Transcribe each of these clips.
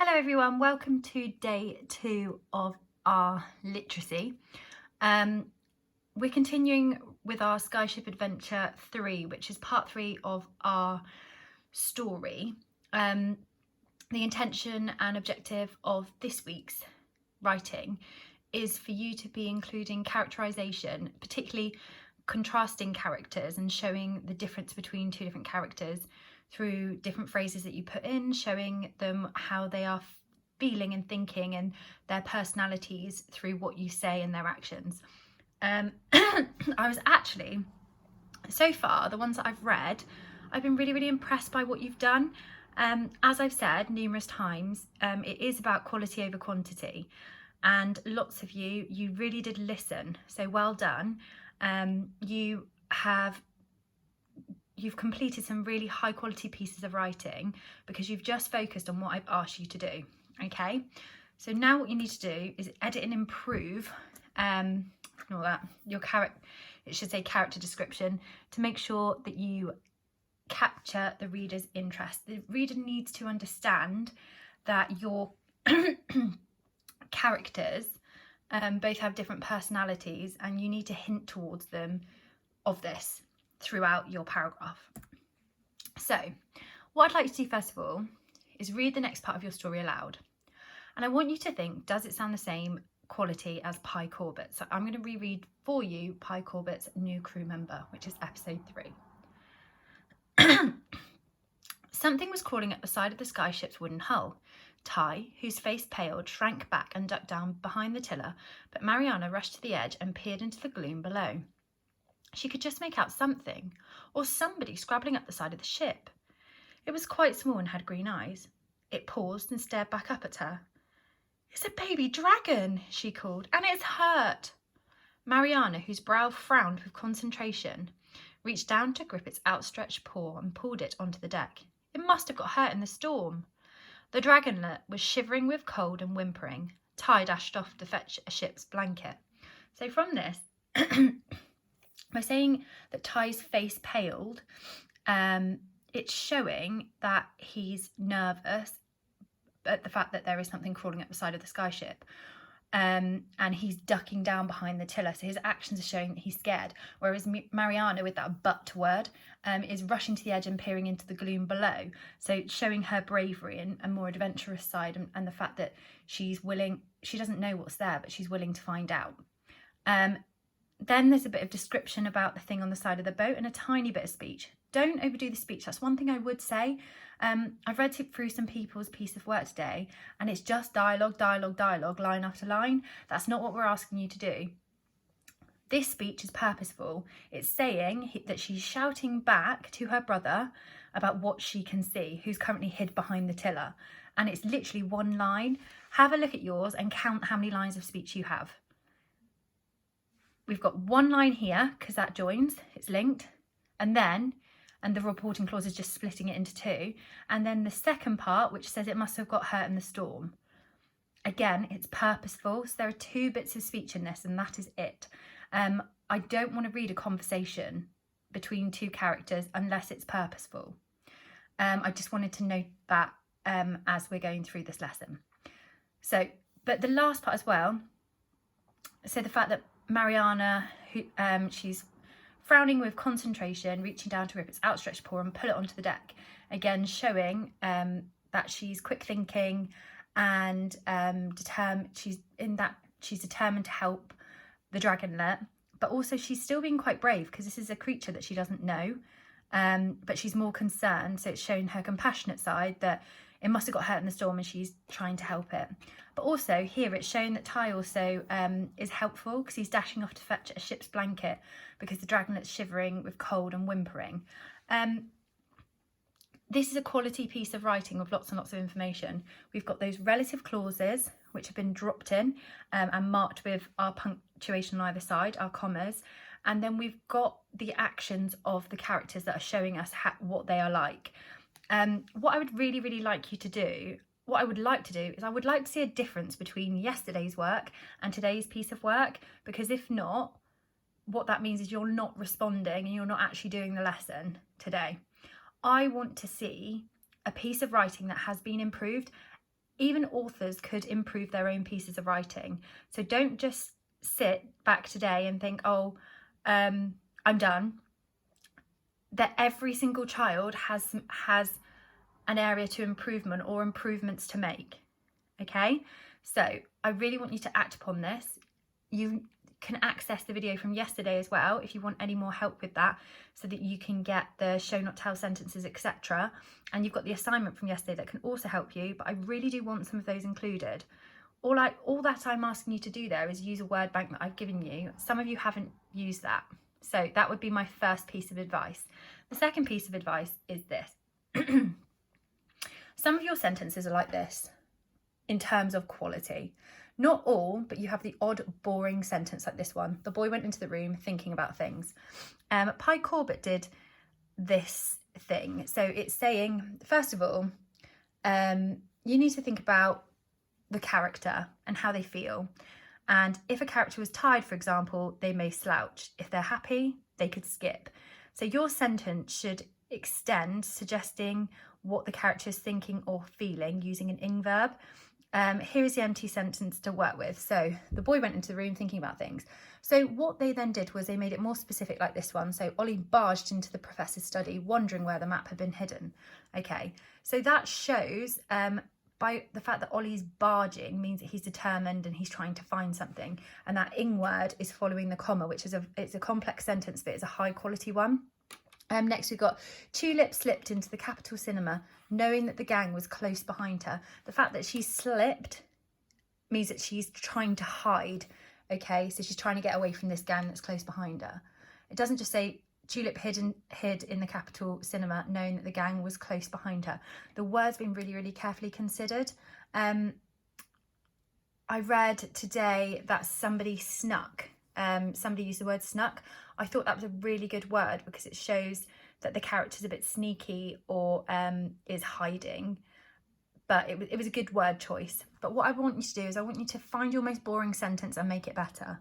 Hello everyone, welcome to day 2 of our literacy. We're continuing with our Skyship Adventure 3, which is part 3 of our story. The intention and objective of this week's writing is for you to be including characterization, particularly contrasting characters and showing the difference between two different characters through different phrases that you put in, showing them how they are feeling and thinking and their personalities through what you say and their actions. I was actually, so far, the ones that I've read, I've been really impressed by what you've done. As I've said numerous times, it is about quality over quantity, and lots of you really did listen, so well done. You've completed some really high quality pieces of writing because you've just focused on what I've asked you to do. Okay, so now what you need to do is edit and improve your character description to make sure that you capture the reader's interest. The reader needs to understand that your characters both have different personalities, and you need to hint towards them of this throughout your paragraph. So what I'd like to do first of all is read the next part of your story aloud, and I want you to think, does it sound the same quality as Pi Corbett? So I'm going to reread for you Pi Corbett's New Crew Member, which is episode 3. Something was crawling up the side of the skyship's wooden hull. Ty, whose face paled, shrank back and ducked down behind the tiller, but Mariana rushed to the edge and peered into the gloom below. She could just make out something, or somebody scrabbling up the side of the ship. It was quite small and had green eyes. It paused and stared back up at her. "It's a baby dragon," she called, "and it's hurt." Mariana, whose brow frowned with concentration, reached down to grip its outstretched paw and pulled it onto the deck. It must have got hurt in the storm. The dragonlet was shivering with cold and whimpering. Ty dashed off to fetch a ship's blanket. So from this, by saying that Ty's face paled, it's showing that he's nervous at the fact that there is something crawling up the side of the skyship. And he's ducking down behind the tiller, so his actions are showing that he's scared, whereas Mariana, with that but word, is rushing to the edge and peering into the gloom below, so showing her bravery and more adventurous side, and the fact that she doesn't know what's there, but she's willing to find out. Then there's a bit of description about the thing on the side of the boat and a tiny bit of speech. Don't overdo the speech. That's one thing I would say. I've read through some people's piece of work today, and it's just dialogue, line after line. That's not what we're asking you to do. This speech is purposeful. It's saying that she's shouting back to her brother about what she can see, who's currently hid behind the tiller. And it's literally one line. Have a look at yours and count how many lines of speech you have. We've got one line here because that joins, it's linked, and the reporting clause is just splitting it into two, and then the second part, which says it must have got hurt in the storm. Again, it's purposeful, so there are 2 bits of speech in this, and that is it. I don't want to read a conversation between 2 characters unless it's purposeful. I just wanted to note that as we're going through this lesson. So, but the last part as well, so the fact that Mariana, she's frowning with concentration, reaching down to rip its outstretched paw and pull it onto the deck. Again, showing that she's quick thinking and determined. She's determined to help the dragonlet, but also she's still being quite brave because this is a creature that she doesn't know, but she's more concerned. So it's showing her compassionate side, that it must have got hurt in the storm and she's trying to help it. But also here it's showing that Ty also is helpful because he's dashing off to fetch a ship's blanket because the dragonlet's shivering with cold and whimpering. This is a quality piece of writing with lots and lots of information. We've got those relative clauses which have been dropped in and marked with our punctuation on either side, our commas. And then we've got the actions of the characters that are showing us what they are like. What I would really like you to do, what I would like to do is I would like to see a difference between yesterday's work and today's piece of work, because if not, what that means is you're not responding and you're not actually doing the lesson today. I want to see a piece of writing that has been improved even authors could improve their own pieces of writing. So don't just sit back today and think, oh, I'm done. That every single child has an area to improvement or improvements to make. Okay, so I really want you to act upon this. You can access the video from yesterday as well if you want any more help with that, so that you can get the show not tell sentences, etc. And you've got the assignment from yesterday that can also help you, but I really do want some of those included. All that I'm asking you to do there is use a word bank that I've given you. Some of you haven't used that, so that would be my first piece of advice. The second piece of advice is this. Some of your sentences are like this in terms of quality. Not all, but you have the odd boring sentence like this one. The boy went into the room thinking about things. Pi Corbett did this thing. So it's saying, first of all, you need to think about the character and how they feel. And if a character was tired, for example, they may slouch. If they're happy, they could skip. So your sentence should extend, suggesting what the character is thinking or feeling using an ing verb. Here is the empty sentence to work with. So the boy went into the room thinking about things. So what they then did was they made it more specific, like this one. So Ollie barged into the professor's study, wondering where the map had been hidden. Okay, so that shows by the fact that Ollie's barging means that he's determined and he's trying to find something. And that ing word is following the comma, which is it's a complex sentence, but it's a high quality one. Next we've got Tulip slipped into the Capitol Cinema, knowing that the gang was close behind her. The fact that she slipped means that she's trying to hide. Okay, so she's trying to get away from this gang that's close behind her. It doesn't just say Tulip hid in the Capitol Cinema, knowing that the gang was close behind her. The word's been really, really carefully considered. I read today that somebody snuck. Somebody used the word snuck. I thought that was a really good word because it shows that the character's a bit sneaky or is hiding. But it was a good word choice. But what I want you to do is I want you to find your most boring sentence and make it better.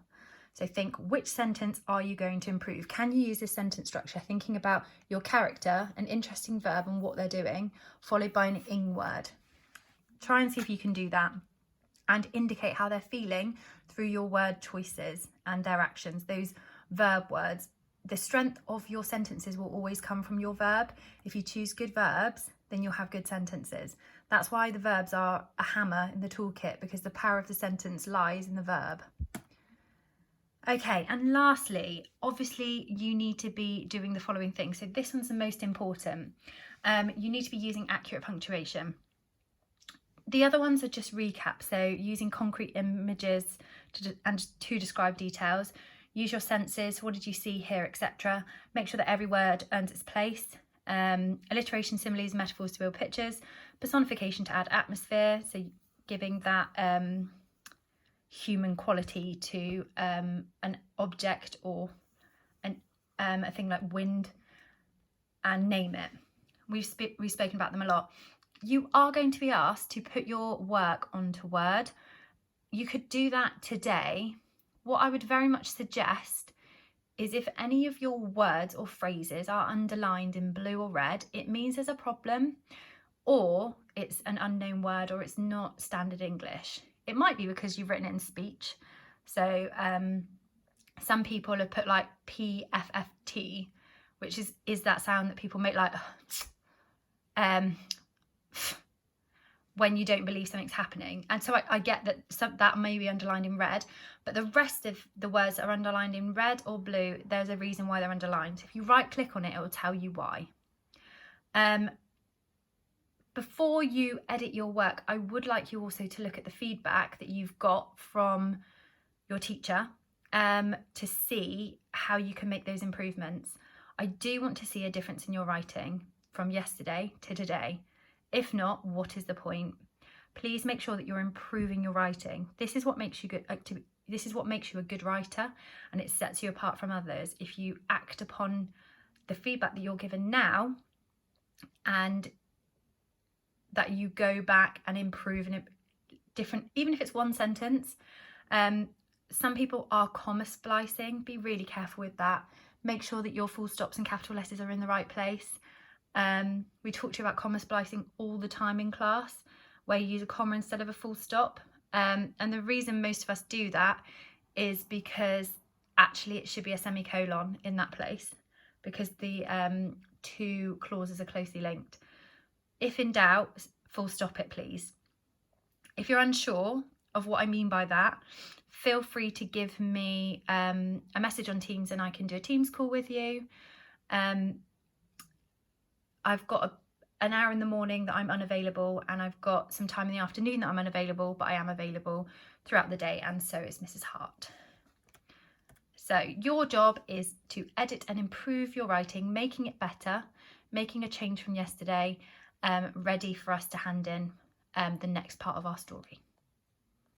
So think, which sentence are you going to improve? Can you use this sentence structure, thinking about your character, an interesting verb and what they're doing, followed by an ing word? Try and see if you can do that and indicate how they're feeling through your word choices and their actions, those verb words. The strength of your sentences will always come from your verb. If you choose good verbs, then you'll have good sentences. That's why the verbs are a hammer in the toolkit, because the power of the sentence lies in the verb. Okay, and lastly, obviously you need to be doing the following things. So this one's the most important. You need to be using accurate punctuation. The other ones are just recap, so using concrete images to describe details. Use your senses, what did you see, hear, etc. Make sure that every word earns its place. Alliteration, similes, metaphors to build pictures. Personification to add atmosphere, so giving that human quality to an object or a thing like wind, and name it. We've spoken about them a lot. You are going to be asked to put your work onto Word. You could do that today. What I would very much suggest is if any of your words or phrases are underlined in blue or red, it means there's a problem, or it's an unknown word, or it's not standard English. It might be because you've written it in speech. So some people have put like PFFT, which is that sound that people make like when you don't believe something's happening. And so I get that that may be underlined in red, but the rest of the words that are underlined in red or blue, there's a reason why they're underlined. If you right click on it, it will tell you why. Before you edit your work, I would like you also to look at the feedback that you've got from your teacher to see how you can make those improvements. I do want to see a difference in your writing from yesterday to today. If not, what is the point? Please make sure that you're improving your writing. This is what makes you good. This is what makes you a good writer, and it sets you apart from others. If you act upon the feedback that you're given now, and that you go back and improve and different, even if it's one sentence. Some people are comma splicing. Be really careful with that. Make sure that your full stops and capital letters are in the right place. We talk to you about comma splicing all the time in class. where you use a comma instead of a full stop. And the reason most of us do that is because actually it should be a semicolon in that place, because the two clauses are closely linked. If in doubt, full stop it, please. If you're unsure of what I mean by that, feel free to give me a message on Teams and I can do a Teams call with you. I've got an hour in the morning that I'm unavailable, and I've got some time in the afternoon that I'm unavailable, but I am available throughout the day, and so is Mrs. Hart. So your job is to edit and improve your writing, making it better, making a change from yesterday, ready for us to hand in the next part of our story.